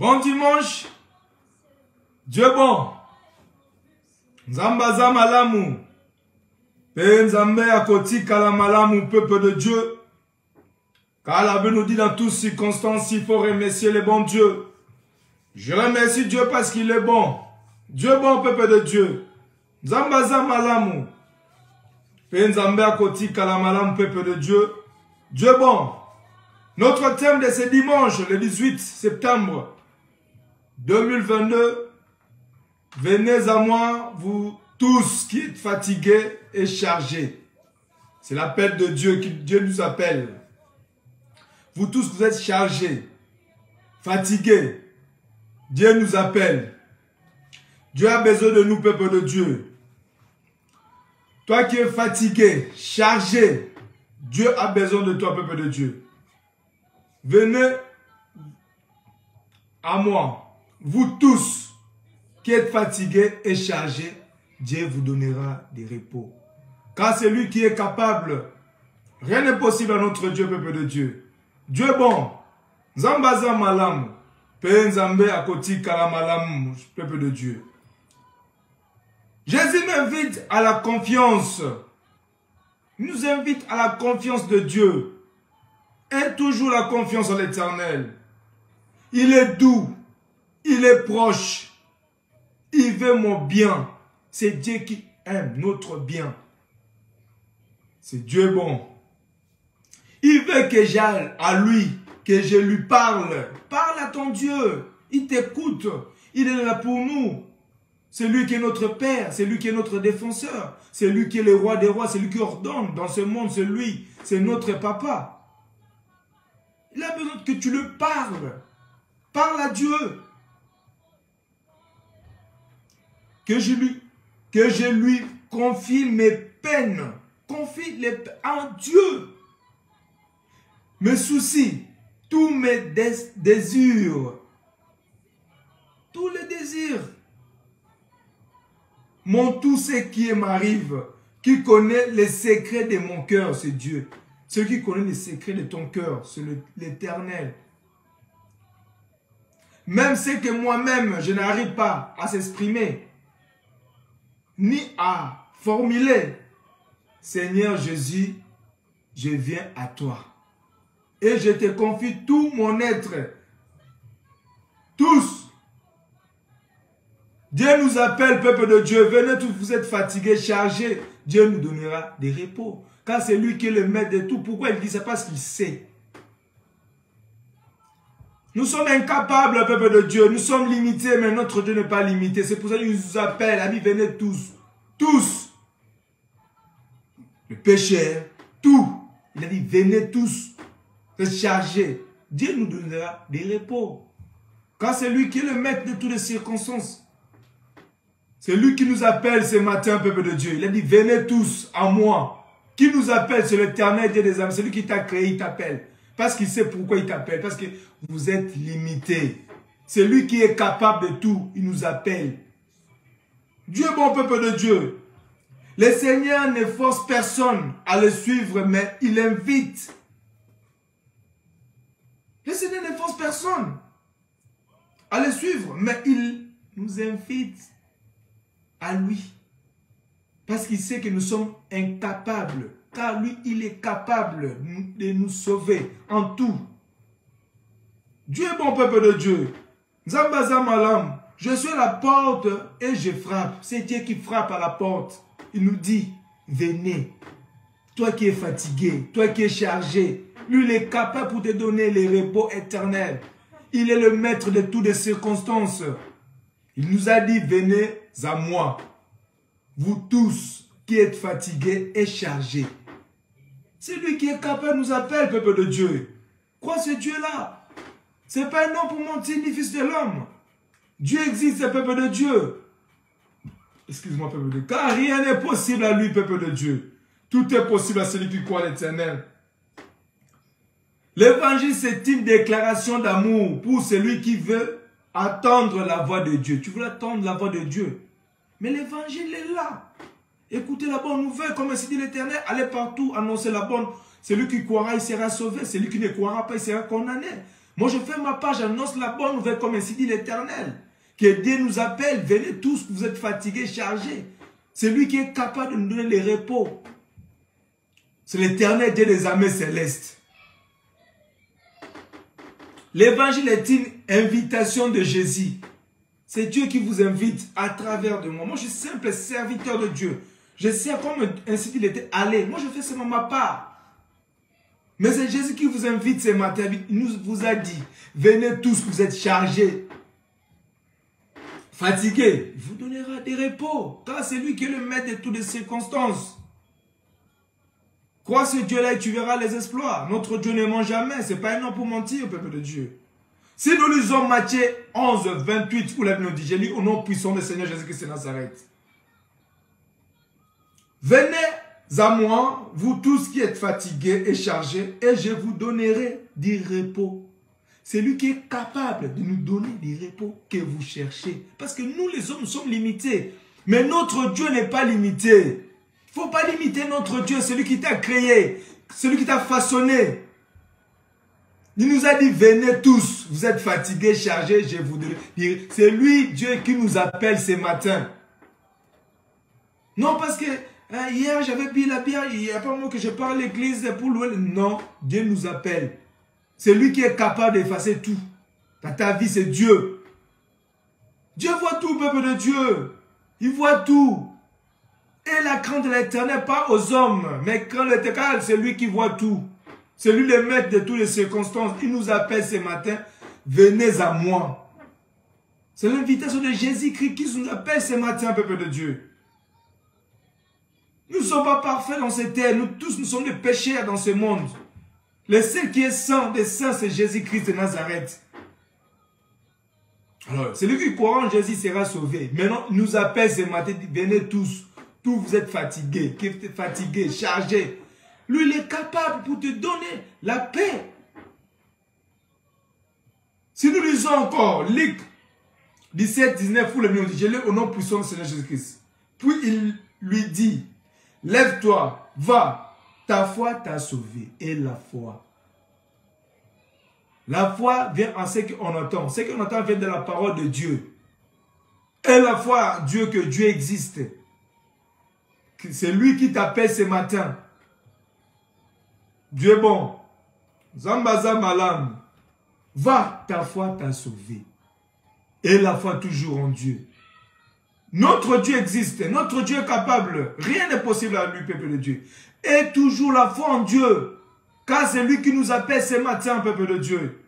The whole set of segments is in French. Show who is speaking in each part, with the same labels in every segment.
Speaker 1: Bon dimanche. Dieu bon. Nzambaza malamu. Pe Nzambe akoti kala malamu, peuple de Dieu. Car la Bible nous dit dans toutes circonstances, il faut remercier le bon Dieu. Je remercie Dieu parce qu'il est bon. Dieu bon, peuple de Dieu. Nzambaza malamu. Pe Nzambe akoti kala malamu, peuple de Dieu. Dieu bon. Notre thème de ce dimanche, le 18 septembre 2022, venez à moi, vous tous qui êtes fatigués et chargés. C'est l'appel de Dieu, Dieu nous appelle. Vous tous, vous êtes chargés, fatigués. Dieu nous appelle. Dieu a besoin de nous, peuple de Dieu. Toi qui es fatigué, chargé, Dieu a besoin de toi, peuple de Dieu. Venez à moi, vous tous qui êtes fatigués et chargés, Dieu vous donnera des repos. Car c'est lui qui est capable. Rien n'est possible à notre Dieu, peuple de Dieu. Dieu bon. Zambaza malam. Pe Nzambe akoti kala malam, peuple de Dieu. Jésus m'invite à la confiance. Il nous invite à la confiance de Dieu. Et toujours la confiance en l'Éternel. Il est doux. Il est proche. Il veut mon bien. C'est Dieu qui aime notre bien. C'est Dieu bon. Il veut que j'aille à lui, que je lui parle. Parle à ton Dieu. Il t'écoute. Il est là pour nous. C'est lui qui est notre Père. C'est lui qui est notre défenseur. C'est lui qui est le roi des rois. C'est lui qui ordonne dans ce monde. C'est lui. C'est notre papa. Il a besoin que tu le parles. Parle à Dieu. Que je lui confie mes peines. Confie les peines en Dieu. Mes soucis. Tous mes désirs. Tous les désirs. Tout ce qui m'arrive. Qui connaît les secrets de mon cœur, c'est Dieu. Celui qui connaît les secrets de ton cœur, c'est l'Éternel. Même ce que moi-même, je n'arrive pas à s'exprimer, ni à formuler. Seigneur Jésus, je viens à toi. Et je te confie tout mon être. Tous. Dieu nous appelle, peuple de Dieu. Venez tous, vous êtes fatigués, chargés. Dieu nous donnera des repos. Car c'est lui qui est le maître de tout. Pourquoi il dit ça? Parce qu'il sait. Nous sommes incapables, peuple de Dieu. Nous sommes limités, mais notre Dieu n'est pas limité. C'est pour ça qu'il nous appelle. Amis, venez tous. Tous. Le pécheur, tout. Il a dit, venez tous. C'est chargé. Dieu nous donnera des repos. Car c'est lui qui est le maître de toutes les circonstances. C'est lui qui nous appelle ce matin, peuple de Dieu. Il a dit, venez tous à moi. Qui nous appelle, c'est l'Éternel Dieu des âmes. C'est lui qui t'a créé, il t'appelle. Parce qu'il sait pourquoi il t'appelle. Parce que vous êtes limités. C'est lui qui est capable de tout. Il nous appelle. Dieu bon, peuple de Dieu. Le Seigneur ne force personne à le suivre, mais il invite. Le Seigneur ne force personne à le suivre, mais il nous invite à lui. Parce qu'il sait que nous sommes incapables. Car lui, il est capable de nous sauver en tout. Dieu est bon, peuple de Dieu. Zambaza malam. Je suis à la porte et je frappe. C'est Dieu qui frappe à la porte. Il nous dit, venez. Toi qui es fatigué, toi qui es chargé. Lui, il est capable pour te donner les repos éternels. Il est le maître de toutes les circonstances. Il nous a dit, venez à moi. Vous tous qui êtes fatigués et chargés. C'est lui qui est capable, nous appelle, peuple de Dieu. Crois ce Dieu-là. Ce n'est pas un homme pour mentir, ni fils de l'homme. Dieu existe, c'est peuple de Dieu. Excuse-moi, peuple de Dieu. Car rien n'est possible à lui, peuple de Dieu. Tout est possible à celui qui croit à l'Éternel. L'évangile, c'est une déclaration d'amour pour celui qui veut attendre la voix de Dieu. Tu veux attendre la voix de Dieu. Mais l'évangile est là. Écoutez la bonne nouvelle, comme ainsi dit l'Éternel, allez partout, annoncez la bonne. Celui qui croira, il sera sauvé. Celui qui ne croira pas, il sera condamné. Moi, je fais ma part, j'annonce la bonne nouvelle, comme ainsi dit l'Éternel. Que Dieu nous appelle, venez tous, vous êtes fatigués, chargés. C'est lui qui est capable de nous donner les repos. C'est l'Éternel Dieu des armées célestes. L'évangile est une invitation de Jésus. C'est Dieu qui vous invite à travers de moi. Moi, je suis simple serviteur de Dieu. Je sais comme ainsi qu'il était allé. Moi, je fais seulement ma part. Mais c'est Jésus qui vous invite ce matin. Il nous vous a dit, venez tous, vous êtes chargés, fatigués. Il vous donnera des repos. Car c'est lui qui est le maître de toutes les circonstances. Crois ce Dieu-là et tu verras les exploits. Notre Dieu ne ment jamais. Ce n'est pas un homme pour mentir, peuple de Dieu. Si nous lisons Matthieu 11, 28, où la Bible nous dit, j'ai lu au nom puissant du Seigneur Jésus-Christ de Nazareth. Venez à moi, vous tous qui êtes fatigués et chargés, et je vous donnerai du repos. C'est lui qui est capable de nous donner du repos que vous cherchez. Parce que nous, les hommes, sommes limités. Mais notre Dieu n'est pas limité. Il ne faut pas limiter notre Dieu, celui qui t'a créé, celui qui t'a façonné. Il nous a dit, venez tous, vous êtes fatigués, chargés, je vous donnerai. C'est lui, Dieu, qui nous appelle ce matin. Non, parce que hier, j'avais bu la bière, il n'y a pas moi que je parle à l'église pour louer. Non, Dieu nous appelle. C'est lui qui est capable d'effacer tout. Dans ta vie, c'est Dieu. Dieu voit tout, peuple de Dieu. Il voit tout. Et la crainte de l'Éternel, pas aux hommes, mais quand l'Éternel, c'est lui qui voit tout. C'est lui le maître de toutes les circonstances. Il nous appelle ce matin, venez à moi. C'est l'invitation de Jésus-Christ qui nous appelle ce matin, peuple de Dieu. Nous ne sommes pas parfaits dans cette terre. Nous tous, nous sommes des pécheurs dans ce monde. Le seul qui est saint des saints, c'est Jésus-Christ de Nazareth. Alors, celui qui croit en Jésus sera sauvé. Maintenant, il nous appelle ce matin, venez tous. Tous vous êtes fatigués, chargés. Lui, il est capable pour te donner la paix. Si nous lisons encore, Luc 17, 19, où le mieux dit, je l'ai au nom puissant du Seigneur Jésus-Christ. Puis il lui dit, lève-toi, va, ta foi t'a sauvé. Et la foi. La foi vient en ce qu'on entend. Ce qu'on entend vient de la parole de Dieu. Et la foi, Dieu, que Dieu existe. C'est lui qui t'appelle ce matin. Dieu est bon. Zambaza malam. Va, ta foi t'a sauvé. Et la foi toujours en Dieu. Notre Dieu existe. Notre Dieu est capable. Rien n'est possible à lui, peuple de Dieu. Et toujours la foi en Dieu. Car c'est lui qui nous appelle ce matin, peuple de Dieu.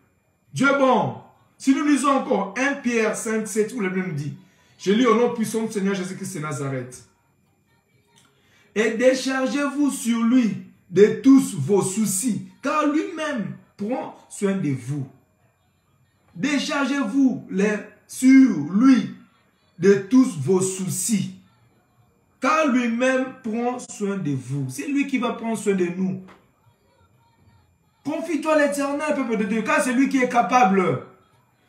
Speaker 1: Dieu est bon. Si nous lisons encore 1 Pierre 5, 7, où le Bible nous dit, je lis au nom puissant du Seigneur Jésus-Christ de Nazareth. Et déchargez-vous sur lui de tous vos soucis, car lui-même prend soin de vous. Déchargez-vous sur lui de tous vos soucis, car lui-même prend soin de vous. C'est lui qui va prendre soin de nous. Confie-toi à l'Éternel, peuple de Dieu, car c'est lui qui est capable.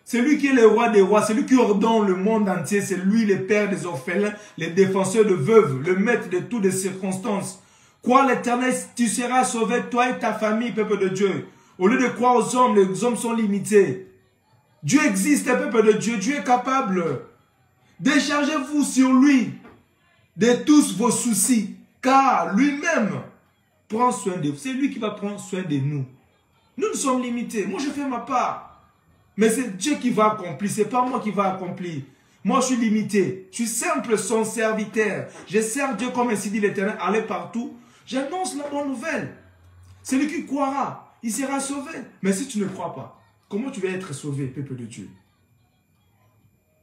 Speaker 1: C'est lui qui est le roi des rois, c'est lui qui ordonne le monde entier, c'est lui le père des orphelins, le défenseur de veuves, le maître de toutes les circonstances. Crois l'Éternel, tu seras sauvé, toi et ta famille, peuple de Dieu. Au lieu de croire aux hommes, les hommes sont limités. Dieu existe, peuple de Dieu, Dieu est capable. Déchargez-vous sur lui de tous vos soucis, car lui-même prend soin de vous. C'est lui qui va prendre soin de nous. Nous sommes limités. Moi, je fais ma part. Mais c'est Dieu qui va accomplir, ce n'est pas moi qui va accomplir. Moi, je suis limité. Je suis simple son serviteur. Je sers Dieu comme ainsi dit l'Éternel. Allez partout. J'annonce la bonne nouvelle. Celui qui croira, il sera sauvé. Mais si tu ne crois pas, comment tu vas être sauvé, peuple de Dieu?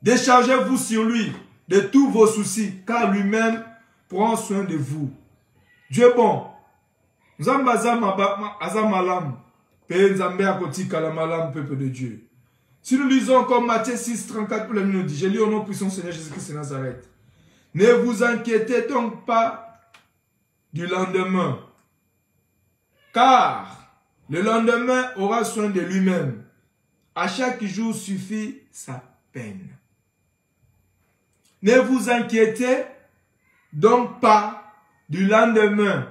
Speaker 1: Déchargez-vous sur lui de tous vos soucis, car lui-même prend soin de vous. Dieu est bon. Peuple de Dieu. Si nous lisons encore Matthieu 6, 34, pour le nous dit, je lis au nom puissant du Seigneur Jésus-Christ de Nazareth. Ne vous inquiétez donc pas du lendemain, car le lendemain aura soin de lui-même. À chaque jour suffit sa peine. Ne vous inquiétez donc pas du lendemain,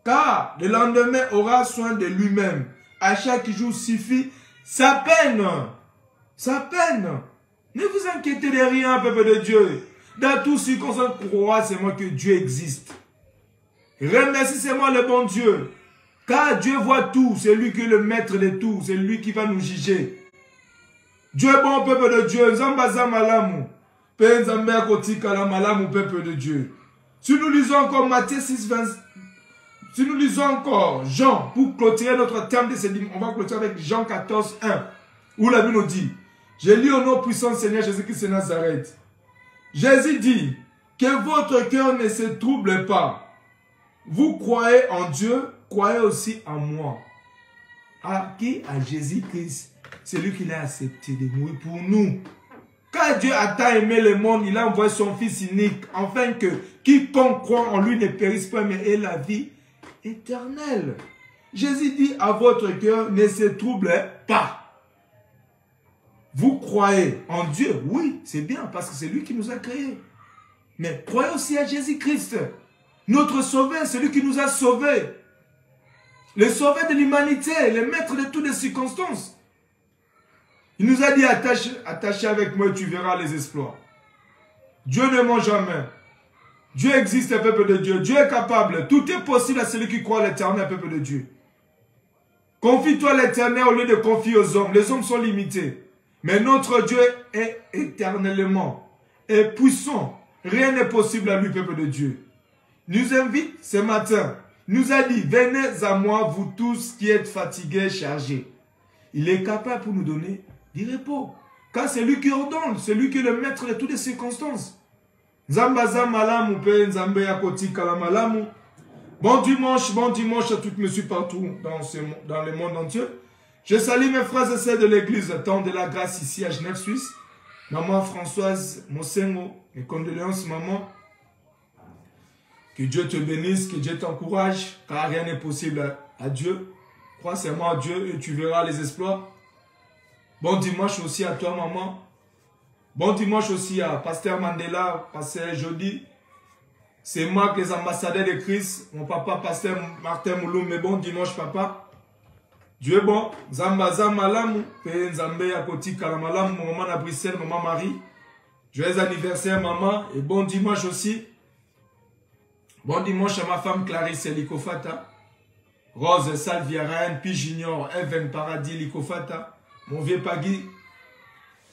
Speaker 1: car le lendemain aura soin de lui-même. À chaque jour suffit sa peine. Sa peine. Ne vous inquiétez de rien, peuple de Dieu. Dans tout ce qu'on croit seulement que Dieu existe. Remercie seulement le bon Dieu. Car Dieu voit tout. C'est lui qui est le maître de tout. C'est lui qui va nous juger. Dieu est bon, peuple de Dieu. Zambaza malamu. Penzambea kotika malamu, peuple de Dieu. Si nous lisons encore Matthieu 6, 20, si nous lisons encore Jean, pour clôturer notre terme de ce dimanche, on va clôturer avec Jean 14, 1, où la Bible nous dit, j'ai lu au nom puissant du Seigneur Jésus-Christ de Nazareth. Jésus dit, que votre cœur ne se trouble pas. Vous croyez en Dieu, croyez aussi en moi. À qui? À Jésus-Christ. C'est lui qui l'a accepté de mourir pour nous. Car Dieu a tant aimé le monde, il a envoyé son Fils unique, afin que quiconque croit en lui ne périsse pas, mais ait la vie éternelle. Jésus dit à votre cœur, ne se trouble pas. Vous croyez en Dieu? Oui, c'est bien, parce que c'est lui qui nous a créés. Mais croyez aussi à Jésus-Christ, notre sauveur, celui qui nous a sauvés. Le sauveur de l'humanité, le maître de toutes les circonstances. Il nous a dit, attache avec moi et tu verras les exploits. Dieu ne ment jamais. Dieu existe, peuple de Dieu. Dieu est capable. Tout est possible à celui qui croit à l'éternel, peuple de Dieu. Confie-toi à l'éternel au lieu de confier aux hommes. Les hommes sont limités. Mais notre Dieu est éternellement et puissant. Rien n'est possible à lui, peuple de Dieu. Il nous invite ce matin. Il nous a dit, venez à moi, vous tous qui êtes fatigués, chargés. Il est capable pour nous donner du repos. Car c'est lui qui ordonne, c'est lui qui est le maître de toutes les circonstances. Zambaza malamu pe nzambe ya kotika la malamu. Bon dimanche à toutes mes partout dans le monde entier. Je salue mes frères et sœurs de l'église, temps de la grâce ici à Genève, Suisse. Maman Françoise Mosengo, mes condoléances maman. Que Dieu te bénisse, que Dieu t'encourage, car rien n'est possible à Dieu. Crois seulement à Dieu et tu verras les exploits. Bon dimanche aussi à toi, maman. Bon dimanche aussi à Pasteur Mandela, Pasteur Jody. C'est moi, les ambassadeurs de Christ. Mon papa, Pasteur Martin Mouloum. Mais bon dimanche, papa. Dieu est bon. Zambaza malamu. Pe nzambe ya kotika la malamu. Maman à Bruxelles, maman Marie. Joyeux anniversaire, maman. Et bon dimanche aussi. Bon dimanche à ma femme Clarisse Likofata. Rose Salviaraine, Pi Junior, Evan Paradis Likofata. Mon vieux Pagui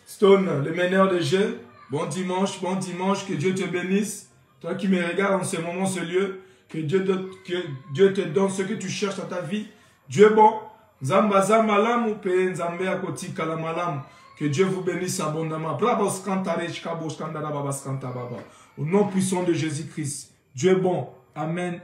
Speaker 1: Stone, le meneur de jeu. Bon dimanche, que Dieu te bénisse. Toi qui me regardes en ce moment, ce lieu, que Dieu te donne ce que tu cherches dans ta vie. Dieu est bon. Zambaza malamu pe nzambe akoti kalamalamu. Que Dieu vous bénisse abondamment. Au nom puissant de Jésus-Christ. Dieu est bon. Amen.